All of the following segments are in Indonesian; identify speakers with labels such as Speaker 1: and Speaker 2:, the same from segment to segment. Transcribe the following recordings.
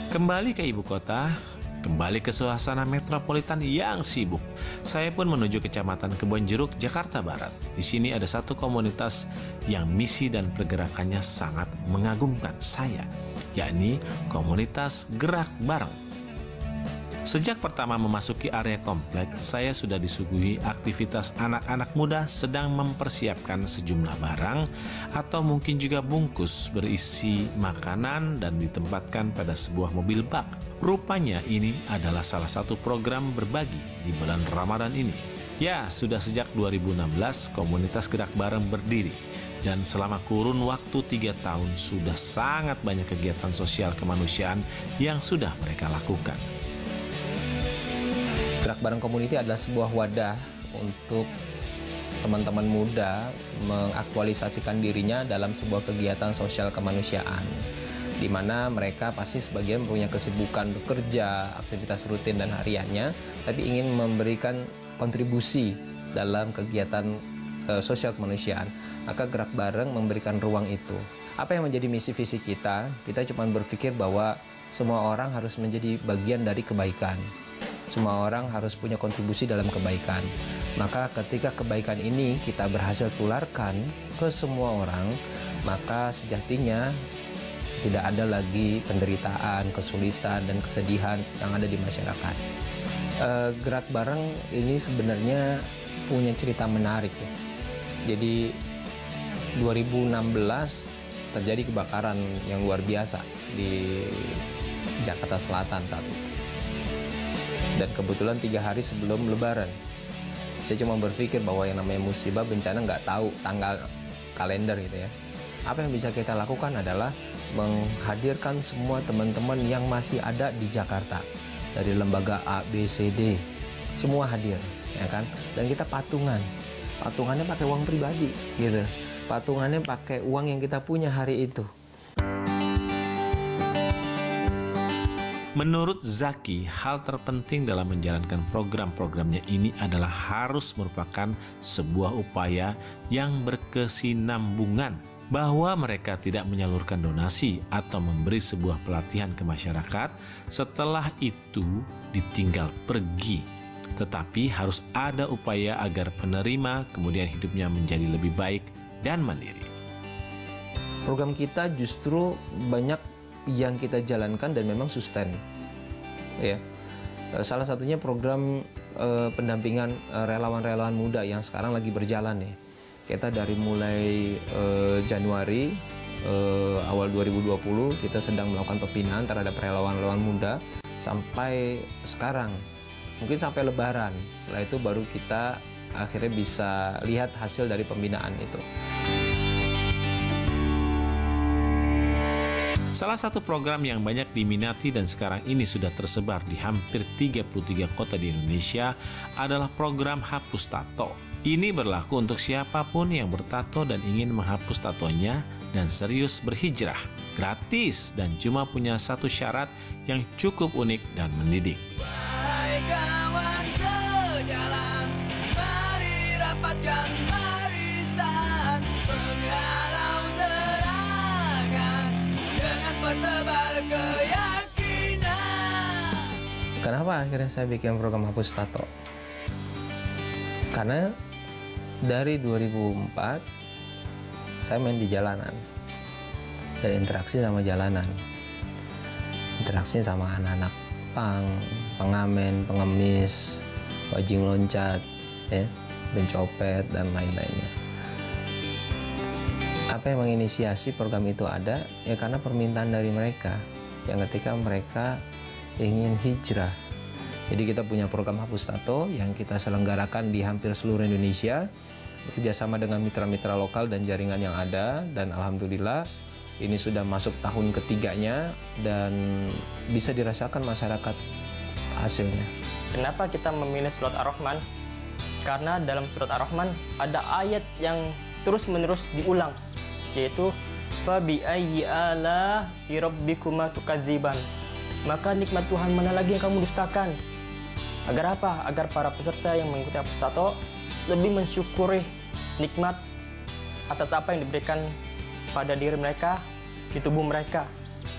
Speaker 1: Kembali ke ibu kota, kembali ke suasana metropolitan yang sibuk. Saya pun menuju Kecamatan Kebonjeruk, Jakarta Barat. Di sini ada satu komunitas yang misi dan pergerakannya sangat mengagumkan saya, yakni komunitas Gerak Bareng. Sejak pertama memasuki area komplek, saya sudah disuguhi aktivitas anak-anak muda sedang mempersiapkan sejumlah barang atau mungkin juga bungkus berisi makanan dan ditempatkan pada sebuah mobil bak. Rupanya ini adalah salah satu program berbagi di bulan Ramadan ini. Ya, sudah sejak 2016 komunitas Gerak Bareng berdiri. Dan selama kurun waktu 3 tahun sudah sangat banyak kegiatan sosial kemanusiaan yang sudah mereka lakukan.
Speaker 2: Gerak Bareng Community adalah sebuah wadah untuk teman-teman muda mengaktualisasikan dirinya dalam sebuah kegiatan sosial kemanusiaan, di mana mereka pasti sebagian punya kesibukan bekerja, aktivitas rutin dan hariannya, tapi ingin memberikan kontribusi dalam kegiatan sosial kemanusiaan. Maka Gerak Bareng memberikan ruang itu. Apa yang menjadi misi visi kita? Kita cuma berpikir bahwa semua orang harus menjadi bagian dari kebaikan. Semua orang harus punya kontribusi dalam kebaikan. Maka ketika kebaikan ini kita berhasil tularkan ke semua orang, maka sejatinya tidak ada lagi penderitaan, kesulitan, dan kesedihan yang ada di masyarakat. Gerak Bareng ini sebenarnya punya cerita menarik ya. Jadi 2016 terjadi kebakaran yang luar biasa di Jakarta Selatan saat itu. Dan kebetulan 3 hari sebelum Lebaran, saya cuma berpikir bahwa yang namanya musibah bencana nggak tahu tanggal kalender gitu ya. Apa yang bisa kita lakukan adalah menghadirkan semua teman-teman yang masih ada di Jakarta, dari lembaga A, B, C, D, semua hadir, ya kan? Dan kita patungannya pakai uang pribadi, gitu. Patungannya pakai uang yang kita punya hari itu.
Speaker 1: Menurut Zaki, hal terpenting dalam menjalankan program-programnya ini adalah harus merupakan sebuah upaya yang berkesinambungan, bahwa mereka tidak menyalurkan donasi atau memberi sebuah pelatihan ke masyarakat setelah itu ditinggal pergi. Tetapi harus ada upaya agar penerima kemudian hidupnya menjadi lebih baik dan mandiri.
Speaker 2: Program kita justru banyak yang kita jalankan dan memang sustain, ya. Salah satunya program pendampingan relawan-relawan muda yang sekarang lagi berjalan nih. Kita dari mulai Januari awal 2020 kita sedang melakukan pembinaan terhadap relawan-relawan muda sampai sekarang, mungkin sampai Lebaran. Setelah itu baru kita akhirnya bisa lihat hasil dari pembinaan itu.
Speaker 1: Salah satu program yang banyak diminati dan sekarang ini sudah tersebar di hampir 33 kota di Indonesia adalah program Hapus Tato. Ini berlaku untuk siapapun yang bertato dan ingin menghapus tatonya dan serius berhijrah. Gratis dan cuma punya satu syarat yang cukup unik dan mendidik.
Speaker 3: Wahai kawan sejalan, mari rapatkan barisan, menghalau serangan dengan bertebar keyakinan.
Speaker 2: Kenapa akhirnya saya bikin program Hapus Tato? Karena dari 2004 saya main di jalanan dan interaksi sama jalanan, interaksi sama anak-anak pang, pengamen, pengemis, bajing loncat, ya, pencopet dan lain-lainnya. Apa yang menginisiasi program itu ada? Ya karena permintaan dari mereka, yang ketika mereka ingin hijrah. Jadi kita punya program Hapus Tato yang kita selenggarakan di hampir seluruh Indonesia, bekerjasama dengan mitra-mitra lokal dan jaringan yang ada, dan alhamdulillah ini sudah masuk tahun ketiganya dan bisa dirasakan masyarakat hasilnya.
Speaker 4: Kenapa kita memilih surat Ar-Rahman? Karena dalam surat Ar-Rahman ada ayat yang terus-menerus diulang, yaitu fabi'ayyi ala'i rabbikuma tukadziban. Maka nikmat Tuhan mana lagi yang kamu dustakan? Agar apa? Agar para peserta yang mengikuti Hapus Tato lebih mensyukuri nikmat atas apa yang diberikan pada diri mereka, di tubuh mereka,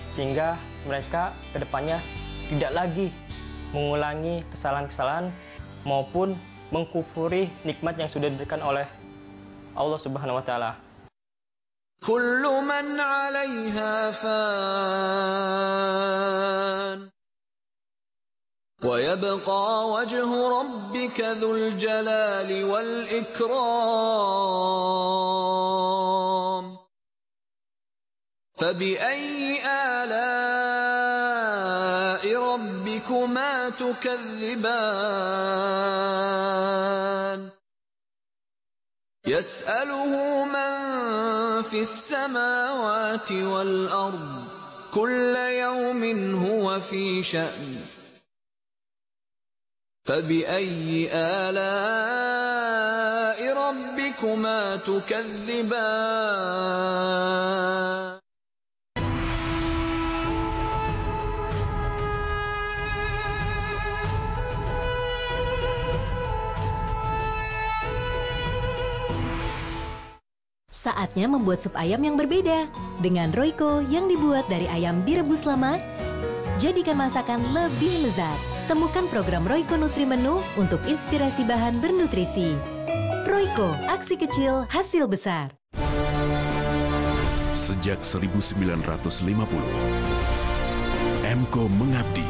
Speaker 4: sehingga mereka kedepannya tidak lagi mengulangi kesalahan-kesalahan maupun mengkufuri nikmat yang sudah diberikan oleh Allah Subhanahu wa taala.
Speaker 3: Kullu man 'alaiha fan wa yabqa wajhu rabbika dzul jalali wal ikram. Fabi'ayyi ala'i rabbikuma tukadziban. Yas'aluhu man fis samawati wal ard. Kulla yawmin huwa fi sha'n. فبأي آلاء ربكما تكذبان
Speaker 5: Saatnya membuat sup ayam yang berbeda dengan Royco yang dibuat dari ayam direbus lama. Jadikan masakan lebih lezat. Temukan program Royco Nutri Menu untuk inspirasi bahan bernutrisi. Royco, aksi kecil, hasil besar.
Speaker 6: Sejak 1950, Emco mengabdi,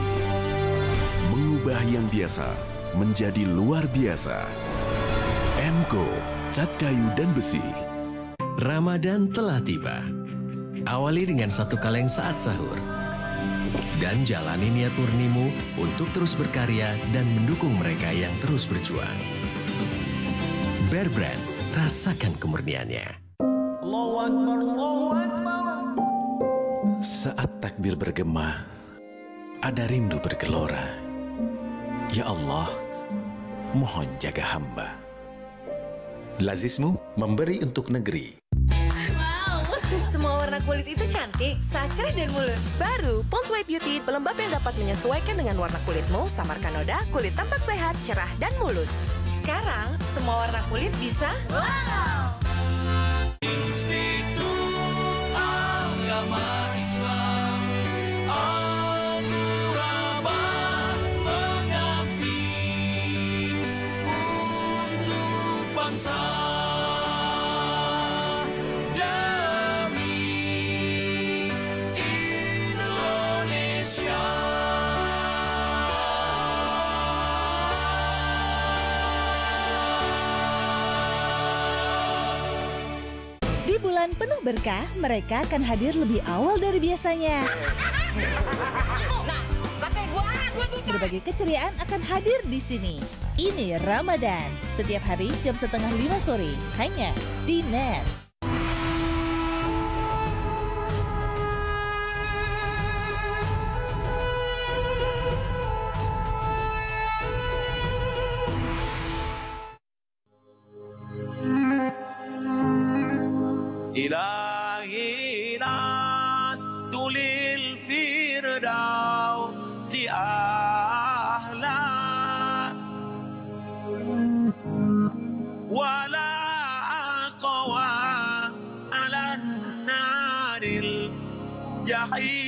Speaker 6: mengubah yang biasa menjadi luar biasa. Emco, cat kayu dan besi.
Speaker 7: Ramadan telah tiba. Awali dengan satu kaleng saat sahur. Dan jalani niat murnimu untuk terus berkarya dan mendukung mereka yang terus berjuang. Bear Brand, rasakan kemurniannya.
Speaker 3: Allahu Akbar, Allahu Akbar.
Speaker 8: Saat takbir bergema, ada rindu bergelora. Ya Allah, mohon jaga hamba. Lazismu memberi untuk negeri.
Speaker 9: Semua warna kulit itu cantik, saat cerah dan mulus. Baru Pond's White Beauty, pelembab yang dapat menyesuaikan dengan warna kulitmu, samarkan noda, kulit tampak sehat, cerah dan mulus. Sekarang, semua warna kulit bisa wow!
Speaker 3: Institut Agama Islam Al-Ghuraba mengabdi untuk bangsa.
Speaker 10: Bulan penuh berkah, mereka akan hadir lebih awal dari biasanya. Berbagai keceriaan akan hadir di sini. Ini Ramadan, setiap hari jam 4:30 sore, hanya di NET.
Speaker 3: إلهي لست للفردوس أهلا ولا أقوى على النار الجحيم.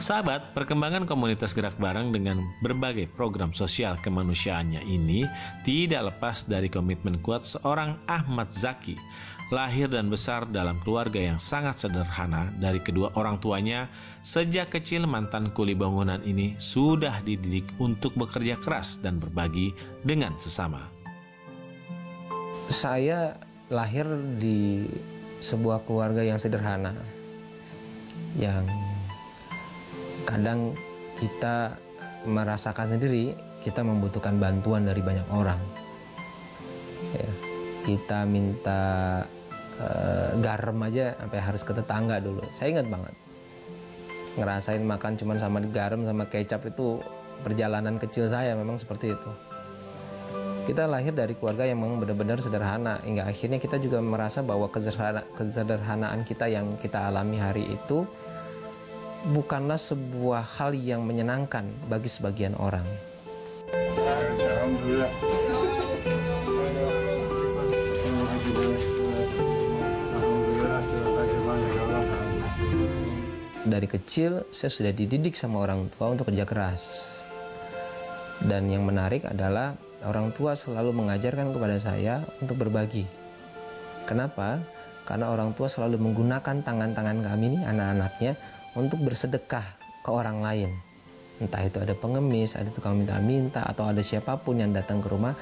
Speaker 1: Sahabat, perkembangan komunitas gerak bareng dengan berbagai program sosial kemanusiaannya ini tidak lepas dari komitmen kuat seorang Ahmad Zaki. Lahir dan besar dalam keluarga yang sangat sederhana dari kedua orang tuanya, sejak kecil mantan kuli bangunan ini sudah dididik untuk bekerja keras dan berbagi dengan sesama.
Speaker 2: Saya lahir di sebuah keluarga yang sederhana, yang kadang kita merasakan sendiri kita membutuhkan bantuan dari banyak orang. Ya, kita minta garam aja sampai harus ke tetangga dulu. Saya ingat banget ngerasain makan cuman sama garam sama kecap itu perjalanan kecil saya memang seperti itu. Kita lahir dari keluarga yang memang benar-benar sederhana, hingga akhirnya kita juga merasa bahwa kesederhanaan kita yang kita alami hari itu bukanlah sebuah hal yang menyenangkan bagi sebagian orang. Dari kecil saya sudah dididik sama orang tua untuk kerja keras. Dan yang menarik adalah orang tua selalu mengajarkan kepada saya untuk berbagi. Kenapa? Karena orang tua selalu menggunakan tangan-tangan kami nih, anak-anaknya, untuk bersedekah ke orang lain. Entah itu ada pengemis, ada tukang minta-minta, atau ada siapapun yang datang ke rumah,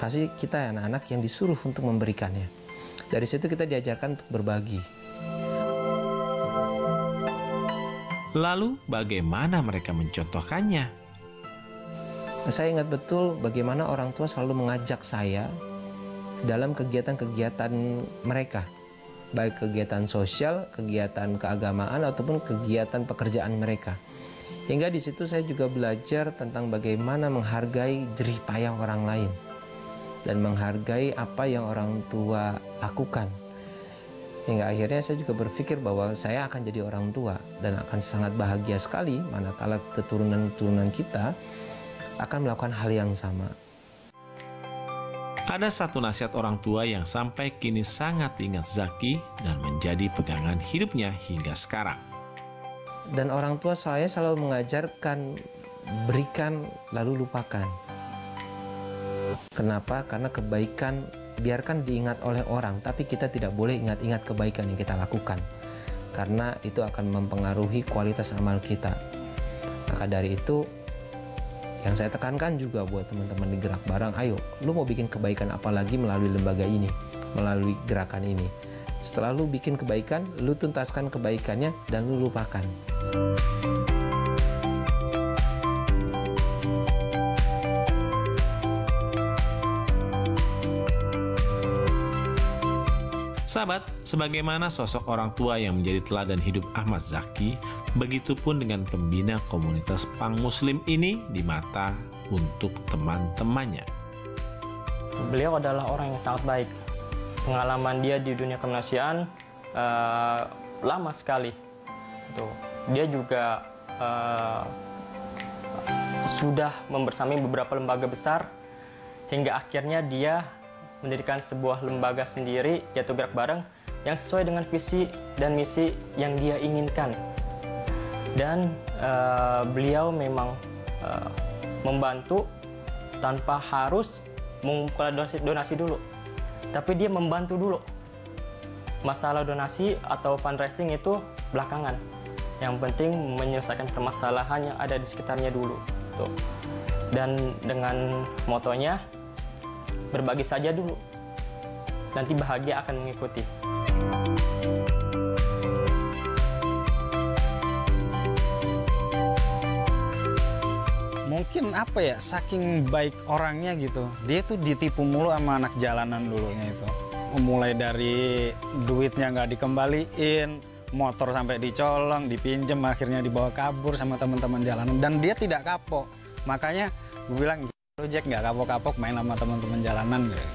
Speaker 2: pasti kita anak-anak yang disuruh untuk memberikannya. Dari situ kita diajarkan untuk berbagi.
Speaker 1: Lalu bagaimana mereka mencontohkannya?
Speaker 2: Saya ingat betul bagaimana orang tua selalu mengajak saya dalam kegiatan-kegiatan mereka. Baik kegiatan sosial, kegiatan keagamaan, ataupun kegiatan pekerjaan mereka. Hingga di situ saya juga belajar tentang bagaimana menghargai jerih payah orang lain. Dan menghargai apa yang orang tua lakukan. Hingga akhirnya saya juga berpikir bahwa saya akan jadi orang tua. Dan akan sangat bahagia sekali manakala keturunan-keturunan kita akan melakukan hal yang sama.
Speaker 1: Ada satu nasihat orang tua yang sampai kini sangat diingat Zaki dan menjadi pegangan hidupnya hingga sekarang.
Speaker 2: Dan orang tua saya selalu mengajarkan berikan lalu lupakan. Kenapa? Karena kebaikan biarkan diingat oleh orang, tapi kita tidak boleh ingat-ingat kebaikan yang kita lakukan. Karena itu akan mempengaruhi kualitas amal kita. Maka dari itu, yang saya tekankan juga buat teman-teman di Gerak Bareng, ayo, lu mau bikin kebaikan apa lagi melalui lembaga ini, melalui gerakan ini. Setelah lu bikin kebaikan, lu tuntaskan kebaikannya dan lu lupakan.
Speaker 1: Sahabat, sebagaimana sosok orang tua yang menjadi teladan hidup Ahmad Zaki, begitupun dengan pembina komunitas Pang Muslim ini di mata untuk teman-temannya.
Speaker 4: Beliau adalah orang yang sangat baik. Pengalaman dia di dunia kemanusiaan lama sekali. Dia juga sudah membersamai beberapa lembaga besar, hingga akhirnya dia mendirikan sebuah lembaga sendiri, yaitu Gerak Bareng, yang sesuai dengan visi dan misi yang dia inginkan. Dan beliau memang membantu tanpa harus mengumpulkan donasi dulu, tapi dia membantu dulu. Masalah donasi atau fundraising itu belakangan. Yang penting menyelesaikan permasalahan yang ada di sekitarnya dulu. Dan dengan motonya, berbagi saja dulu, nanti bahagia akan mengikuti.
Speaker 11: Mungkin apa ya, saking baik orangnya gitu, dia tuh ditipu mulu sama anak jalanan dulunya itu. Mulai dari duitnya nggak dikembaliin, motor sampai dicolong, dipinjem, akhirnya dibawa kabur sama teman-teman jalanan, dan dia tidak kapok. Makanya gue bilang, lu Jack nggak kapok-kapok main sama teman-teman jalanan gitu.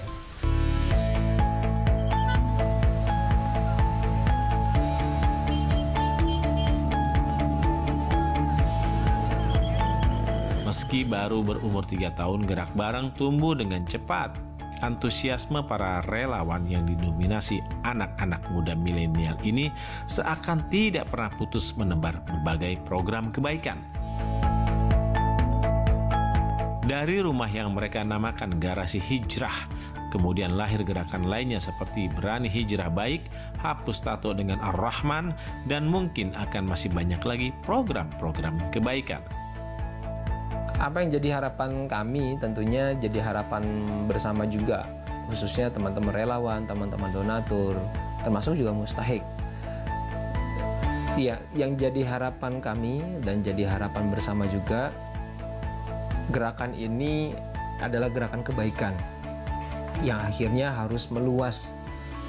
Speaker 1: Meski baru berumur 3 tahun, Gerak Bareng tumbuh dengan cepat. Antusiasme para relawan yang didominasi anak-anak muda milenial ini seakan tidak pernah putus menebar berbagai program kebaikan. Dari rumah yang mereka namakan Garasi Hijrah, kemudian lahir gerakan lainnya seperti Berani Hijrah Baik, Hapus Tato dengan Ar-Rahman, dan mungkin akan masih banyak lagi program-program kebaikan.
Speaker 2: Apa yang jadi harapan kami tentunya jadi harapan bersama juga, khususnya teman-teman relawan, teman-teman donatur, termasuk juga mustahik. Iya, yang jadi harapan kami dan jadi harapan bersama juga, gerakan ini adalah gerakan kebaikan yang akhirnya harus meluas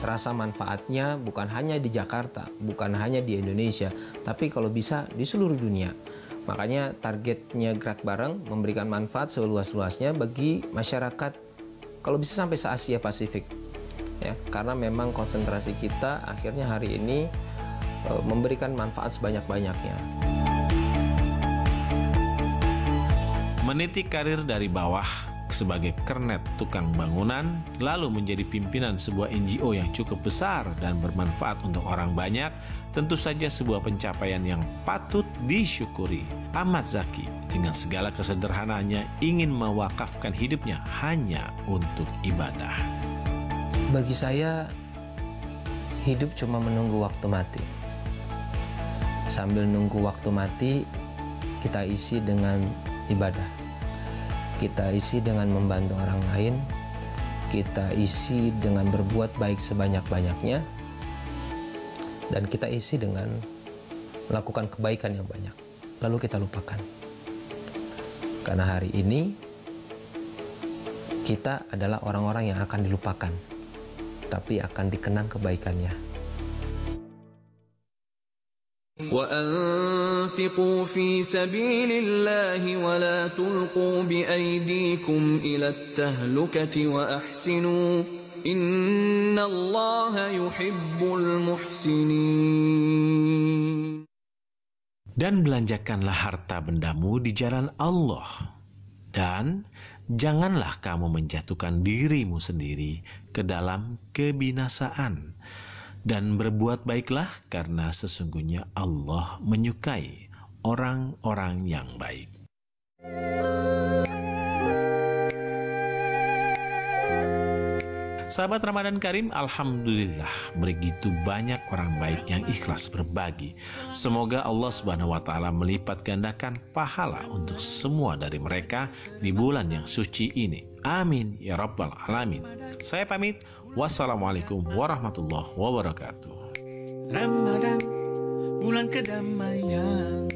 Speaker 2: rasa manfaatnya bukan hanya di Jakarta, bukan hanya di Indonesia, tapi kalau bisa di seluruh dunia. Makanya targetnya Gerak Bareng memberikan manfaat seluas-luasnya bagi masyarakat, kalau bisa sampai se-Asia Pasifik. Ya, karena memang konsentrasi kita akhirnya hari ini memberikan manfaat sebanyak-banyaknya.
Speaker 1: Meniti karir dari bawah, sebagai kernet tukang bangunan, lalu menjadi pimpinan sebuah NGO yang cukup besar dan bermanfaat untuk orang banyak, tentu saja sebuah pencapaian yang patut disyukuri. Ahmad Zaki dengan segala kesederhanaannya ingin mewakafkan hidupnya hanya untuk ibadah.
Speaker 2: Bagi saya, hidup cuma menunggu waktu mati. Sambil nunggu waktu mati, kita isi dengan ibadah. Kita isi dengan membantu orang lain, kita isi dengan berbuat baik sebanyak-banyaknya, dan kita isi dengan melakukan kebaikan yang banyak. Lalu kita lupakan. Karena hari ini, kita adalah orang-orang yang akan dilupakan, tapi akan dikenang kebaikannya.
Speaker 12: وأنفقوا في سبيل الله ولا تلقوا بأيديكم إلى التهلكة وأحسنوا إن الله يحب المحسنين.
Speaker 1: Dan belanjakanlah harta bendamu di jalan Allah, dan janganlah kamu menjatuhkan dirimu sendiri ke dalam kebinasaan. Dan berbuat baiklah, karena sesungguhnya Allah menyukai orang-orang yang baik. Sahabat Ramadan Karim, alhamdulillah begitu banyak orang baik yang ikhlas berbagi. Semoga Allah Subhanahu wa taala melipat gandakan pahala untuk semua dari mereka di bulan yang suci ini. Amin ya rabbal alamin. Saya pamit. Wassalamualaikum warahmatullahi wabarakatuh.
Speaker 3: Ramadan, bulan kedamaian.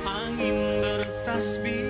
Speaker 3: Angin bertasbih